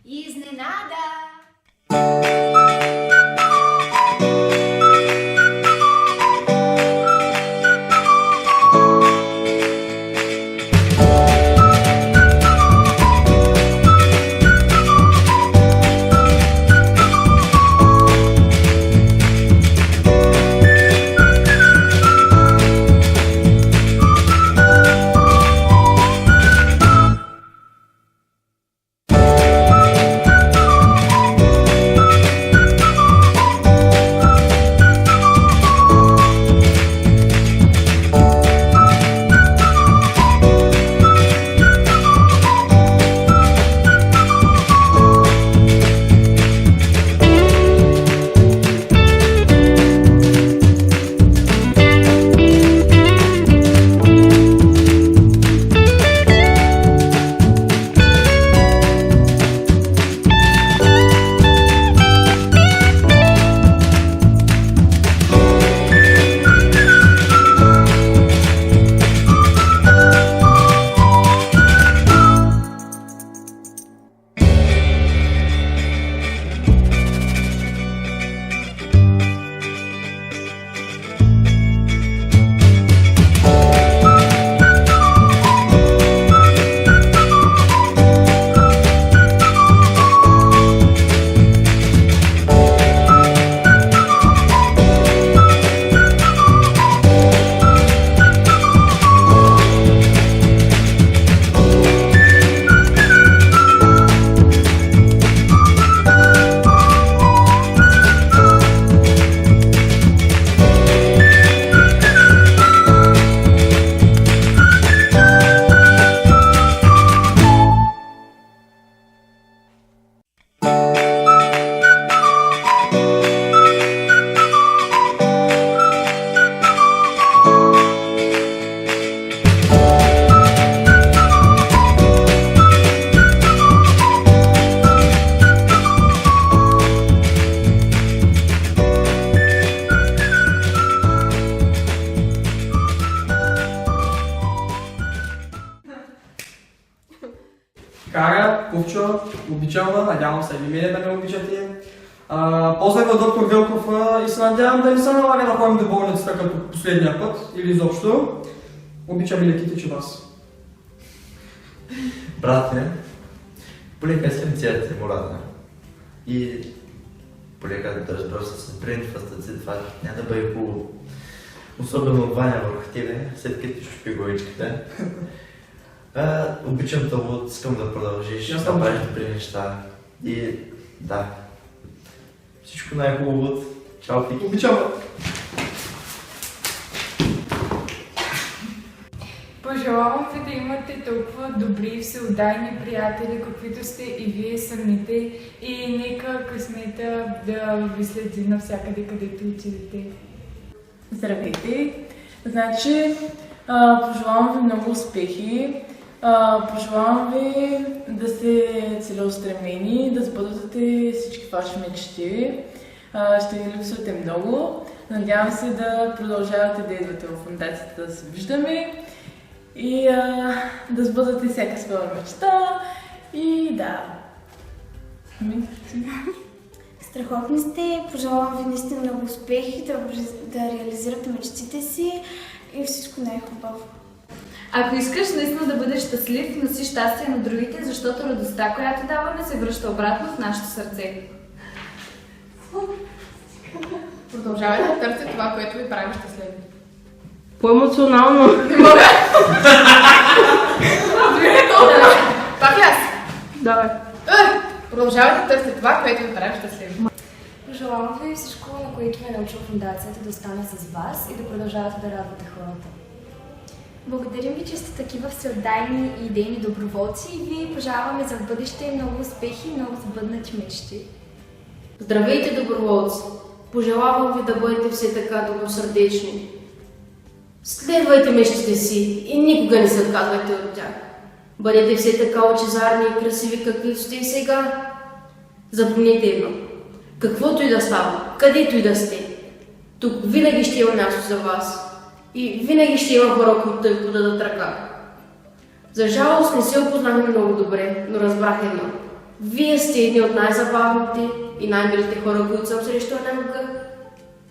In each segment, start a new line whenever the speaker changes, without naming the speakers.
Изненада!
Кара, Пупчо, обичам, надявам се и вие да ме обичате. Поздрави от доктор Велков и се надявам да не се налага да ходим до болницата като последния път или изобщо. Обичам и леките, че вас.
Братя, полека слънцията е морална. И полека да разбира се принтва стъци, това няма да бъде хубаво. Особено Ваня върху тебе, след като ще шупи главичката. Обичам те, искам да продължиш, да правиш добри неща. И да, всичко най-хубаво. Чао, Фики.
Обичам.
Пожелавам ви да имате толкова добри и всеотдайни приятели, каквито сте и вие самите. И нека късмета да ви следи навсякъде, където отидете.
Здравейте! Значи, пожелавам ви много успехи. Пожелавам ви да сте целеустремени, да сбъдвате всички ваши мечти. Ще ви липсвате много. Надявам се да продължавате да идвате в фондацията, да се виждаме и да сбъдвате всяка своя мечта. И да.
Страхотни сте, пожелавам ви наистина много успехи, да реализирате мечтите си и всичко най-хубаво.
Ако искаш наистина да бъдеш щастлив, носи щастие на другите, защото радостта, която даваме, се връща обратно в нашето сърце.
Продължавайте да търсите това, което ви прави щастливи.
По-емоционално.
Пак ли аз?
Давай.
Продължавайте да търсите това, което ви прави щастливи.
Пожелавам ви всичко, на което ме научила фундацията, да остане с вас и да продължавате да радвате хората.
Благодарим ви, че сте такива всеотдайни и идейни доброволци и ви пожелаваме за в бъдеще много успехи и много сбъднати мечти.
Здравейте, доброволци! Пожелавам ви да бъдете все така добросърдечни. Следвайте мечтите си и никога не се отказвайте от тях. Бъдете все така лъчезарни и красиви, каквито сте и сега. Запомнете едно. Каквото и да става, където и да сте, тук винаги ще има място за вас. И винаги ще има хора, които да ви подадат ръка. За жалост не се опознахме много добре, но разбрах едно. Вие сте едни от най-забавните и най-милите хора, които съм срещала някога.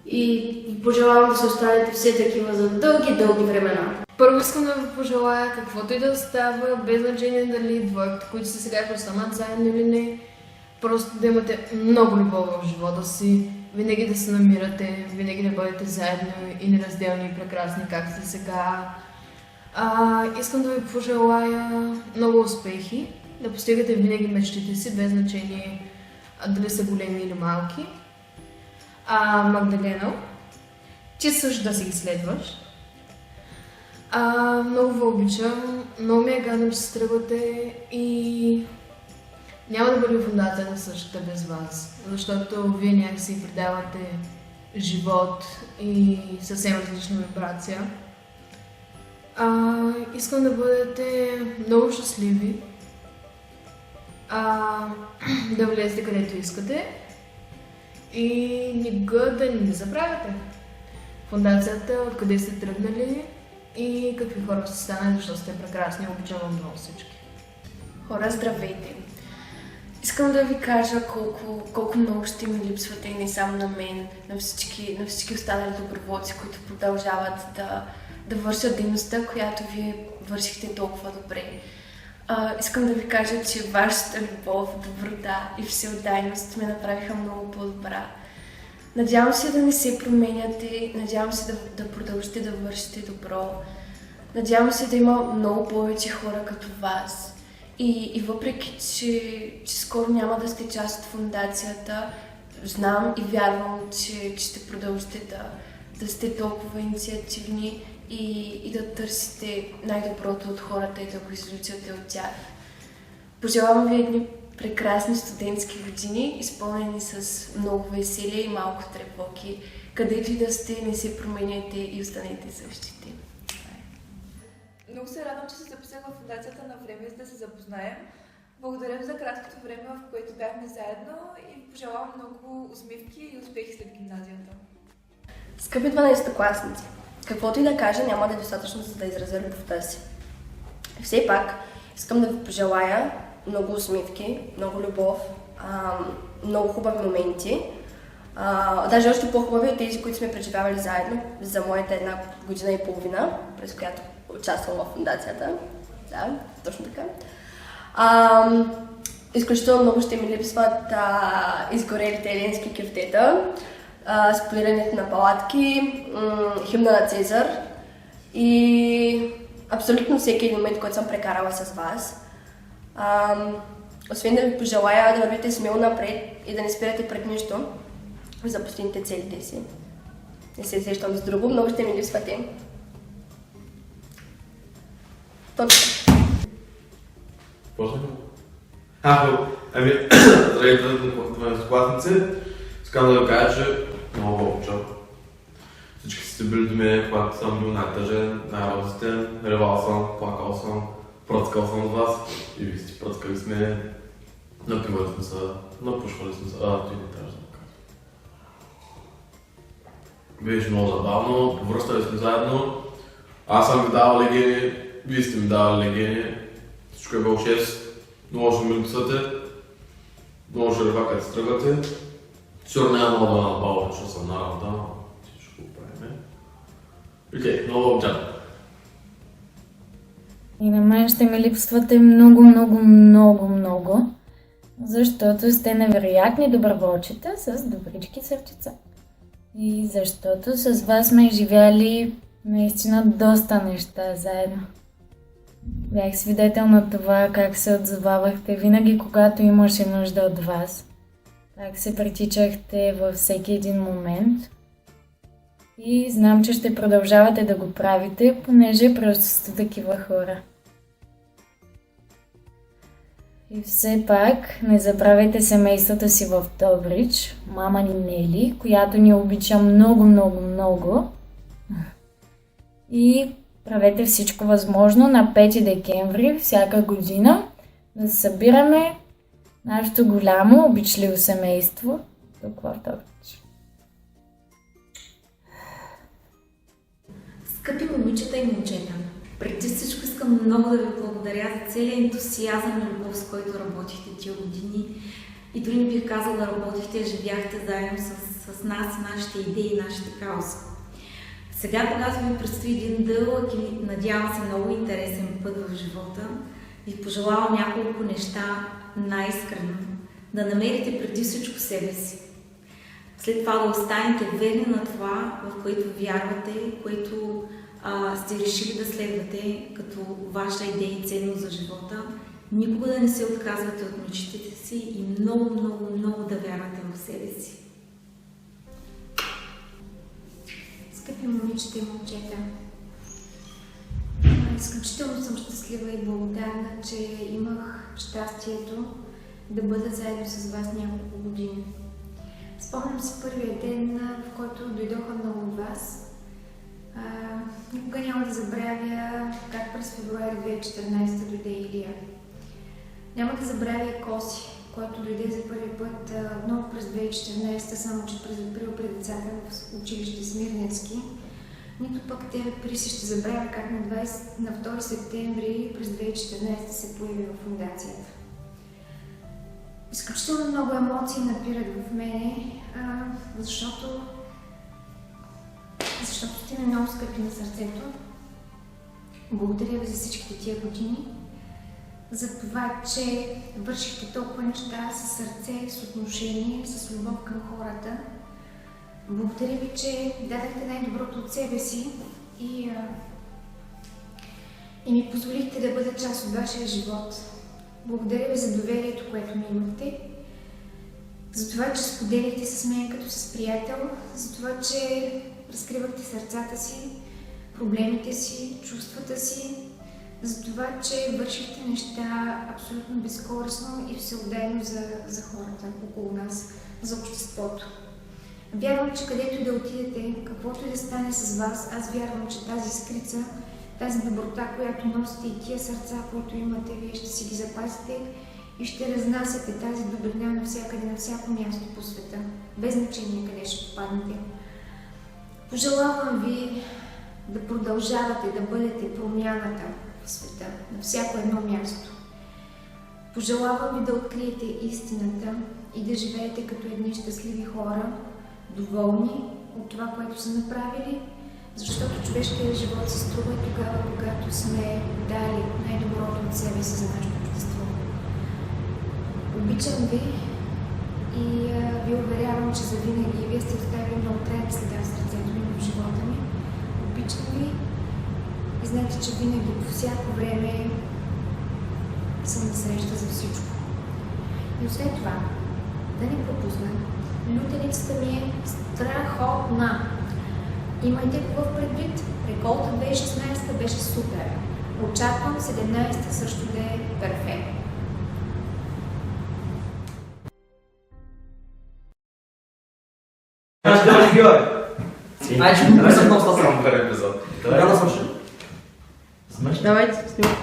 И ви пожелавам да се останете все такива за дълги, дълги времена.
Първо искам да ви пожелая каквото и да става, без значение дали двойките, които са сега ще останат заедно или не. Просто да имате много любов в живота си, винаги да се намирате, винаги да бъдете заедно и неразделни и прекрасни, както сте сега. Искам да ви пожелая много успехи, да постигате винаги мечтите си, без значение дали са големи или малки. Магдалена, ти също да си ги следваш. Много ви обичам, много ми е гадно, че се тръгвате и няма да бъде фундацията същата без вас, защото вие някакси придавате живот и съвсем различна вибрация. Искам да бъдете много щастливи, да влезете където искате и никога да не забравяте фундацията, откъде сте тръгнали и какви хора сте станали, защото сте прекрасни. Обичам много всички.
Хора, здравейте! Искам да ви кажа колко много ще ми липсвате и не само на мен, на всички останали доброволци, които продължават да вършат дейността, която вие вършихте толкова добре. Искам да ви кажа, че вашата любов, доброта и всеотдайност ме направиха много по-добра. Надявам се да не се променяте, надявам се да продължите да вършите добро. Надявам се да има много повече хора като вас. И въпреки, че скоро няма да сте част от фундацията, знам и вярвам, че ще продължите да сте толкова инициативни и да търсите най-доброто от хората и да го излучате от тях. Пожелавам ви едни прекрасни студентски години, изпълнени с много веселие и малко тревоги. Където и да сте, не се променяте и останете същите.
Много се радвам, че се записах в фундацията на време, за да се запознаем. Благодаря ви за краткото време, в което бяхме заедно и пожелавам много усмивки и успехи след гимназията.
Скъпи 12-класници, каквото и да кажа, няма да е достатъчно, за да изразя любовта си. Все пак, искам да ви пожелая много усмивки, много любов, много хубави моменти. Даже още по-хубави от тези, които сме преживявали заедно за моята 1 година и половина, през която участвам в фундацията. Да, точно така. Изключително много ще ми липсват изгорелите еленски кюфтета, споделянето на палатки, химна на Цезар и абсолютно всеки един момент, който съм прекарала с вас. Освен да ви пожелая да вървите смело напред и да не спирате пред нищо, за да постигнете целите си. Не се сещам с друго, много ще ми липсвате. Точно.
Почнем? Здравейте, дванадесетокласници. Искам да ви кажа, че много обичам. Всички сте били до мен, когато съм бил най-тъжен, най-радостен, ревал съм, плакал съм, пръскал съм с вас и вие сте пръскали с мен. Напивали сме се, напушвали сме се, той не трябва да кажа. Беше много забавно, връщали сме заедно. Аз съм ви давал легени, вие сте ми давали легени. Всичко е било 6, много ще ми липсвате, много ще рева къде се тръгвате. Сигурно няма много да набавя, защото съм на работа, всичко го правим. Окей, много обичам.
И на мен ще ми липсвате много, много, много, много, защото сте невероятни доброволчета с добрички сърчица. И защото с вас сме изживяли наистина доста неща заедно. Бях свидетел на това как се отзовавахте винаги, когато имаше нужда от вас. Как се притичахте във всеки един момент. И знам, че ще продължавате да го правите, понеже просто сте такива хора. И все пак не забравяйте семейството си в Добрич, мама ни Нели, която ни обича много, много, много. И правете всичко възможно на 5 декември всяка година да се събираме нашето голямо, обичливо семейство тук в Добрич.
Скъпи момичета и момчета, преди всичко искам
искам много да ви благодаря за целия ентусиазъм и любов, с който работихте тия години. И дори не бих казала да работихте, живяхте заедно с нас, нашите идеи и нашите каузи. Сега, когато ви предстои един дълъг и надявам се много интересен път в живота, ви пожелавам няколко неща най-искрено. Да намерите преди всичко себе си. След това да останете верни на това, в което вярвате, което сте решили да следвате като ваша идея и ценност за живота. Никога да не се отказвате от мечтите си и много, много, много да вярвате в себе си.
Скъпи момичета и момчета, изключително съм щастлива и благодарна, че имах щастието да бъда заедно с вас няколко години. Спомням си първия ден, в който дойдоха много от вас. Никога няма да забравя как през февруари 2014 дойде Илия. Няма да забравя Коси, който дойде за първи път отново през 2014, само че през април при децата в училище Смирненски. Нито пък Приси ще забравя как на 2 септември през 2014 се появи в фундацията. Изключително много емоции напират в мене, защото сте ми много скъпи на сърцето. Благодаря ви за всичките тия години, за това, че вършихте толкова неща със сърце, с отношение, с любов към хората. Благодаря ви, че дадахте най-доброто от себе си и ми позволихте да бъда част от вашия живот. Благодаря ви за доверието, което ми имахте, за това, че споделихте с мен като с приятел, за това, че разкривахте сърцата си, проблемите си, чувствата си, за това, че вършихте неща абсолютно безкористно и всеотдайно за хората около нас, за обществото. Вярвам, че където и да отидете, каквото и да стане с вас, аз вярвам, че тази искрица, тази доброта, която носите и тия сърца, които имате, вие ще си ги запазите и ще разнасяте тази добрина навсякъде, на всяко място по света, без значение къде ще попаднете. Пожелавам ви да продължавате да бъдете промяната в света, на всяко едно място. Пожелавам ви да откриете истината и да живеете като едни щастливи хора, доволни от това, което са направили, защото човешкият живот се струва и тогава, когато сме дали най-доброто от себе си за нашето общество. Обичам ви и ви уверявам, че завинаги вие сте оставили много трайна следа в сърцето ми, в живота ми. Обичам ви и знаете, че винаги по всяко време съм на среща за всичко. И освен това, да не пропусна, лютеницата ми е страхотна. Имайте го в предвид, реколта 2016 беше супер. Очаквам 17 също да е перфектно.
Айде, давай се много само първи епизод. Давай да слушай.
Давайте, снимай.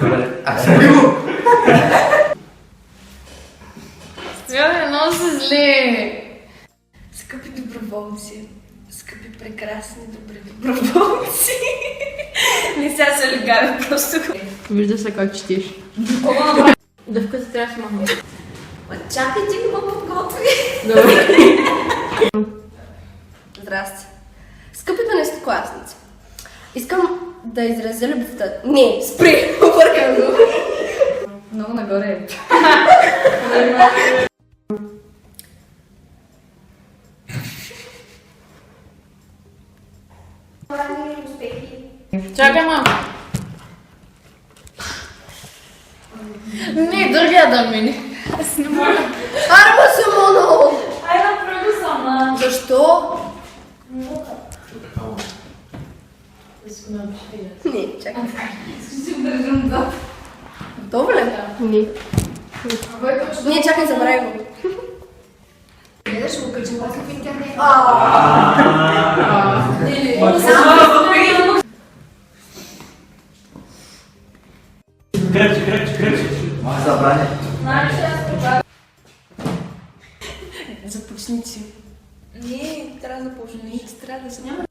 Добре.
Стояне, много се зле.
Скъпи доброволци, скъпи прекрасни добри доброволци. Не сега се легави, просто го...
Вижда се как четиш. Дъвката трябва да се махне.
Чакай, ти го подготви.
Добре.
Здрасти. Скъпи пенестокласници, искам да изразя любовта. Не, спри, объркам го.
Много нагоре. Чакай, ма! Не, другия да мине. Аз не мога.
Арма Симоно!
Айде, направи сама.
Защо?
Не,
Не, чакай. Добре ли? Не. Не, чакай, забравя го.
Гледаш го, качи после в интернет.
Кръчи. Забрани.
Започни си.
Не, трябва да започнеш.
Не, ти трябва да се няма.